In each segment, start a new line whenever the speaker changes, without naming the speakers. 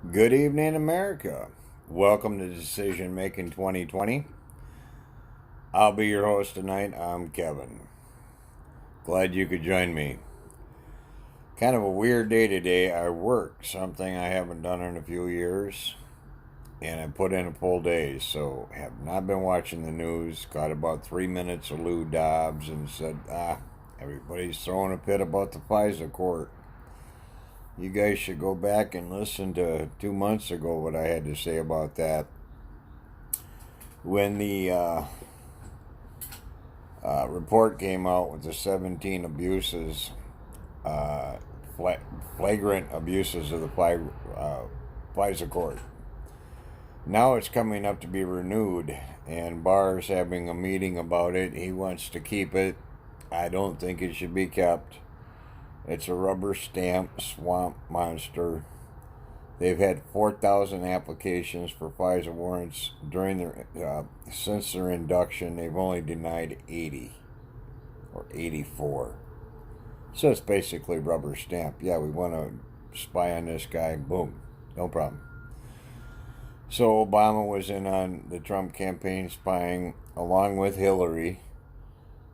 Good evening, America. Welcome to Decision Making 2020. I'll be your host tonight. I'm Kevin. Glad you could join me. Kind of a weird day today. I work something I haven't done in a few years, and I put in a full day, so have not been watching the news. Got about 3 minutes of Lou Dobbs and said, everybody's throwing a fit about the Fisa court. You guys should go back and listen to 2 months ago what I had to say about that. When the report came out with the 17 abuses, uh, flagrant abuses of the Fisa court. Now it's coming up to be renewed, and Barr's having a meeting about it. He wants to keep it. I don't think it should be kept. It's a rubber stamp swamp monster. They've had 4,000 applications for FISA warrants during since their induction. They've only denied 80 or 84. So it's basically rubber stamp. Yeah, we want to spy on this guy. Boom, no problem. So Obama was in on the Trump campaign spying along with Hillary.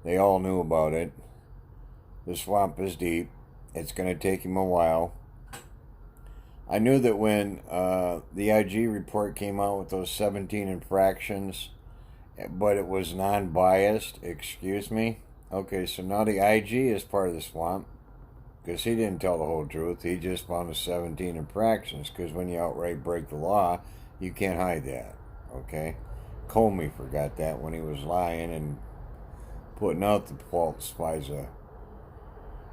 They all knew about it. The swamp is deep. It's going to take him a while. I knew that when the IG report came out with those 17 infractions, but it was non-biased, excuse me. Okay, so now the IG is part of the swamp because he didn't tell the whole truth. He just found the 17 infractions because when you outright break the law, you can't hide that, okay? Comey forgot that when he was lying and putting out the false FISA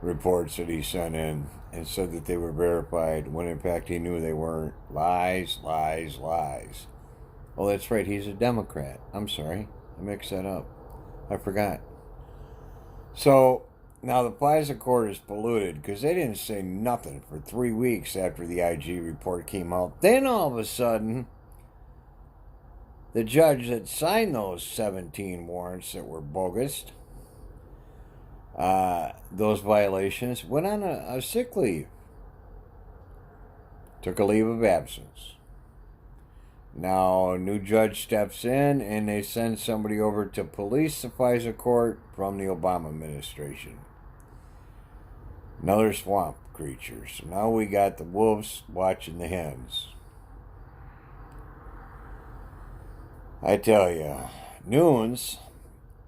reports that he sent in and said that they were verified when in fact he knew they weren't. Lies, lies, lies. Oh, that's right, he's a Democrat. I'm sorry, I mixed that up. I forgot. So now the FISA court is polluted because they didn't say nothing for 3 weeks after the IG report came out. Then all of a sudden, the judge that signed those 17 warrants that were bogus, those violations, went on a sick leave. Took a leave of absence. Now a new judge steps in and they send somebody over to police the FISA court from the Obama administration. Another swamp creature. So now we got the wolves watching the hens. I tell you, Nunes,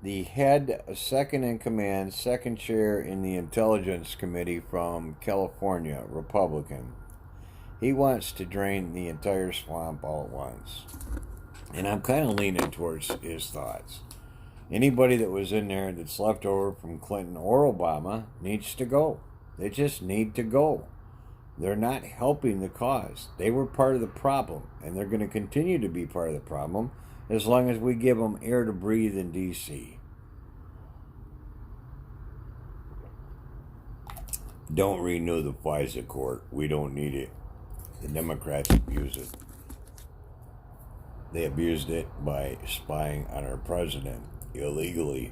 the head, second in command, second chair in the Intelligence Committee from California, Republican. He wants to drain the entire swamp all at once. And I'm kind of leaning towards his thoughts. Anybody that was in there that's left over from Clinton or Obama needs to go. They just need to go. They're not helping the cause. They were part of the problem, and they're going to continue to be part of the problem as long as we give them air to breathe in D.C. Don't renew the FISA court. We don't need it. The Democrats abuse it. They abused it by spying on our president illegally,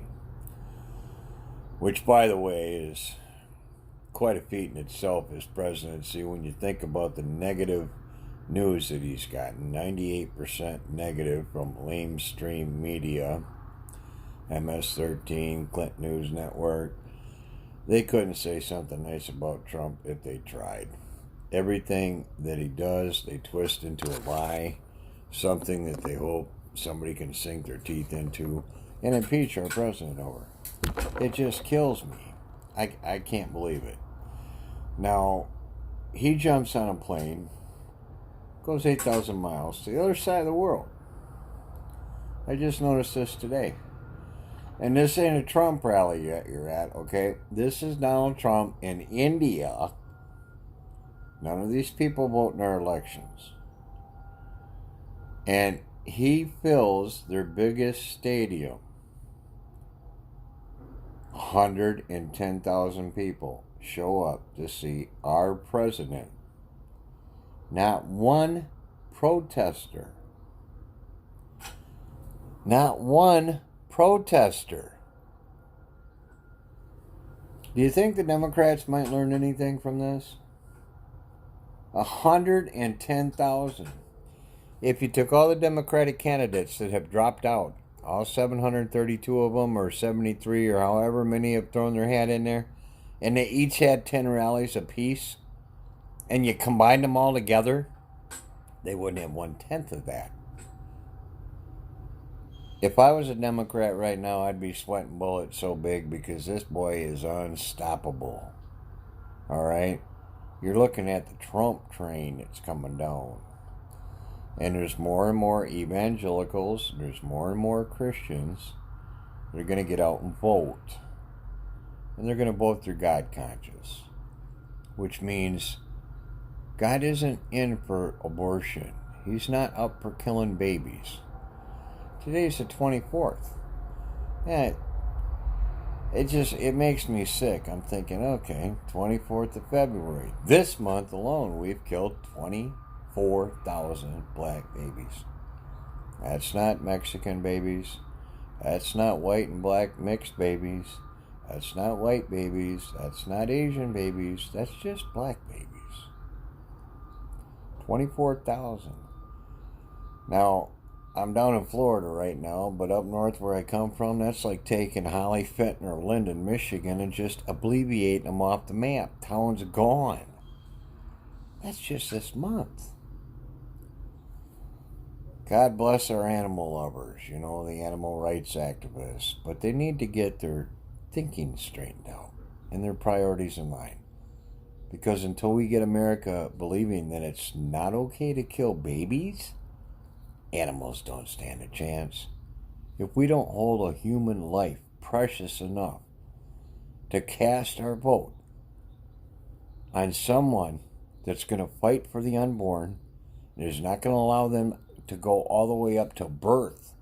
which, by the way, is quite a feat in itself as presidency when you think about the negative news that he's gotten. 98% negative from lamestream media, MS-13, Clinton News Network. They couldn't say something nice about Trump if they tried. Everything that he does, they twist into a lie, something that they hope somebody can sink their teeth into and impeach our president over. It just kills me. I can't believe it. Now, he jumps on a plane, goes 8,000 miles to the other side of the world. I just noticed this today. And this ain't a Trump rally yet you're at, okay? This is Donald Trump in India. None of these people vote in our elections. And he fills their biggest stadium. 110,000 people show up to see our president. Not one protester. Not one protester. Do you think the Democrats might learn anything from this? 110,000. If you took all the Democratic candidates that have dropped out, all 732 of them, or 73, or however many have thrown their hat in there, and they each had 10 rallies apiece, and you combined them all together, they wouldn't have 1/10 of that. If I was a Democrat right now, I'd be sweating bullets so big because this boy is unstoppable. All right? You're looking at the Trump train that's coming down. And there's more and more evangelicals, there's more and more Christians that are going to get out and vote. And they're going to vote their God conscious, which means God isn't in for abortion. He's not up for killing babies. Today's the 24th. Yeah, it makes me sick. I'm thinking, okay, 24th of February. This month alone, we've killed 24,000 black babies. That's not Mexican babies. That's not white and black mixed babies. That's not white babies. That's not Asian babies. That's just black babies. 24,000. Now, I'm down in Florida right now, but up north where I come from, that's like taking Holly, Fenton, or Linden, Michigan, and just abbreviating them off the map. Towns are gone. That's just this month. God bless our animal lovers, the animal rights activists, but they need to get their thinking straightened out and their priorities in line. Because until we get America believing that it's not okay to kill babies, animals don't stand a chance. If we don't hold a human life precious enough to cast our vote on someone that's going to fight for the unborn and is not going to allow them to go all the way up to birth,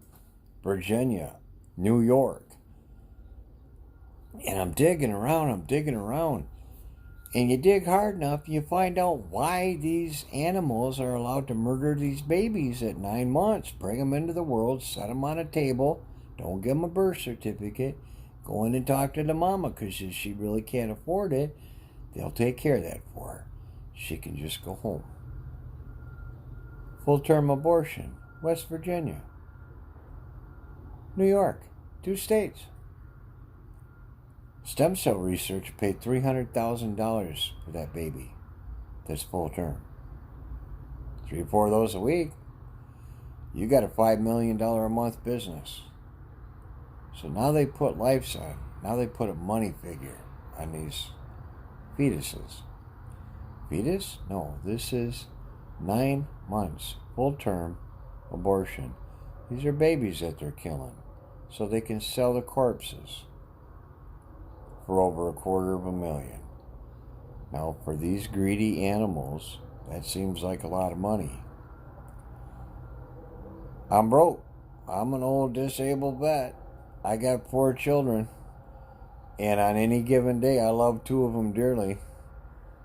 Virginia, New York. And I'm digging around, and you dig hard enough, you find out why these animals are allowed to murder these babies at 9 months. Bring them into the world, set them on a table, don't give them a birth certificate, go in and talk to the mama, because if she really can't afford it, they'll take care of that for her. She can just go home. Full-term abortion, West Virginia, New York, 2 states. Stem cell research paid $300,000 for that baby that's full term. 3 or 4 of those a week. You got a $5 million a month business. So now they put lives on. Now they put a money figure on these fetuses. Fetus? No, this is 9 months full term abortion. These are babies that they're killing so they can sell the corpses for over $250,000. Now, for these greedy animals, that seems like a lot of money. I'm broke. I'm an old disabled vet. I got 4 children, and on any given day, I love 2 of them dearly.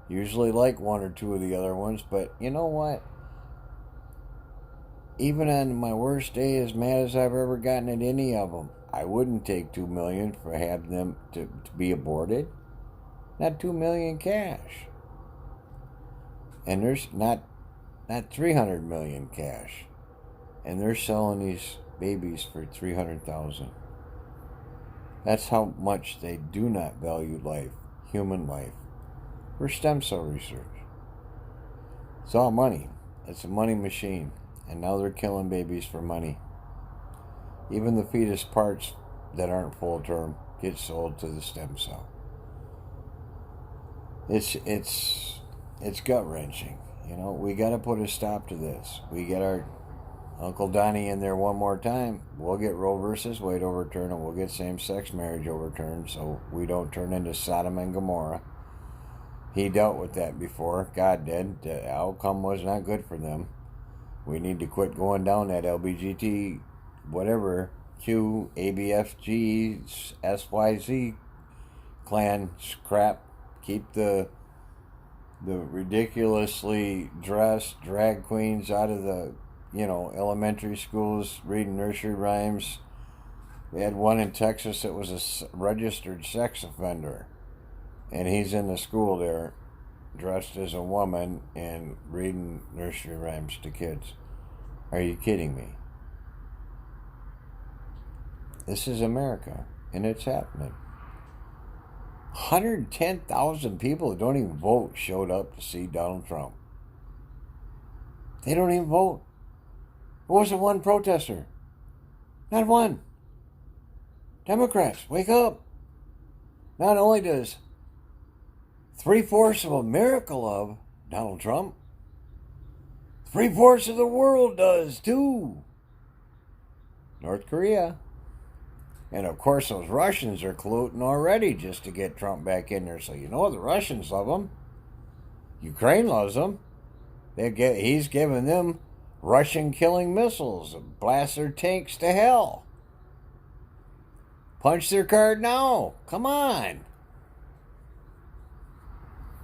Usually like 1 or 2 of the other ones, but you know what? Even on my worst day, as mad as I've ever gotten at any of them, I wouldn't take $2 million for having them to be aborted. Not $2 million cash. And there's not $300 million cash. And they're selling these babies for $300,000. That's how much they do not value life, human life, for stem cell research. It's all money. It's a money machine. And now they're killing babies for money. Even the fetus parts that aren't full term get sold to the stem cell. It's gut wrenching. We got to put a stop to this. We get our Uncle Donnie in there one more time. We'll get Roe versus Wade overturned, and we'll get same-sex marriage overturned, so we don't turn into Sodom and Gomorrah. He dealt with that before. God did. The outcome was not good for them. We need to quit going down that LBGT, whatever, Q, ABFG, SYZ clan crap. Keep the ridiculously dressed drag queens out of the, elementary schools reading nursery rhymes. We had one in Texas that was a registered sex offender, and he's in the school there dressed as a woman and reading nursery rhymes to kids. Are you kidding me? This is America, and it's happening. 110,000 people that don't even vote showed up to see Donald Trump. They don't even vote. There wasn't one protester. Not one. Democrats, wake up. Not only does 3/4 of America love Donald Trump, 3/4 of the world does too. North Korea. And of course, those Russians are colluding already just to get Trump back in there. So you know the Russians love him. Ukraine loves him. He's giving them Russian killing missiles and blast their tanks to hell. Punch their card now. Come on.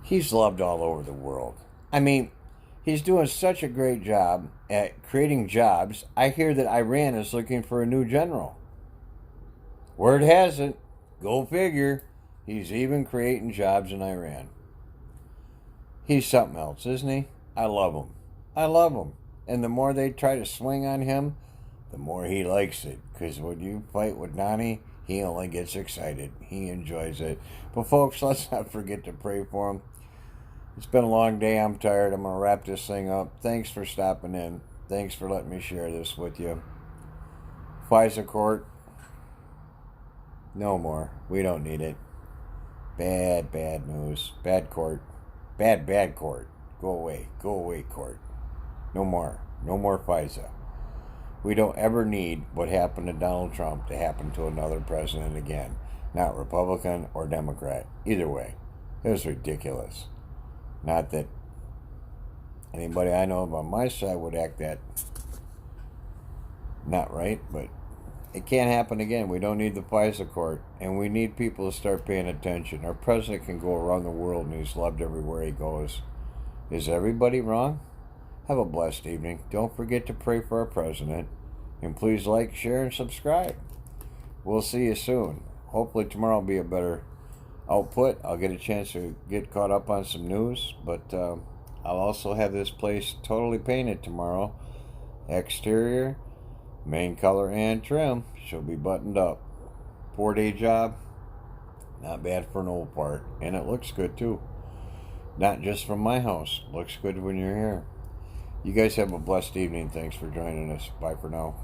He's loved all over the world. I mean, he's doing such a great job at creating jobs. I hear that Iran is looking for a new general. Word has it, go figure, he's even creating jobs in Iran. He's something else, isn't he? I love him. I love him. And the more they try to swing on him, the more he likes it. Because when you fight with Donnie, he only gets excited. He enjoys it. But folks, let's not forget to pray for him. It's been a long day. I'm tired. I'm going to wrap this thing up. Thanks for stopping in. Thanks for letting me share this with you. Fisa court. No more. We don't need it. Bad news. Bad court. Bad court. Go away. Go away, court. No more. No more Fisa. We don't ever need what happened to Donald Trump to happen to another president again. Not Republican or Democrat. Either way. It was ridiculous. Not that anybody I know on my side would act that not right, but it can't happen again. We don't need the FISA court, and we need people to start paying attention. Our president can go around the world, and he's loved everywhere he goes. Is everybody wrong? Have a blessed evening. Don't forget to pray for our president, and please like, share, and subscribe. We'll see you soon. Hopefully tomorrow will be a better output. I'll get a chance to get caught up on some news, but I'll also have this place totally painted tomorrow. Exterior, main color, and trim. She'll be buttoned up. 4-day job. Not bad for an old part. And it looks good too. Not just from my house. Looks good when you're here. You guys have a blessed evening. Thanks for joining us. Bye for now.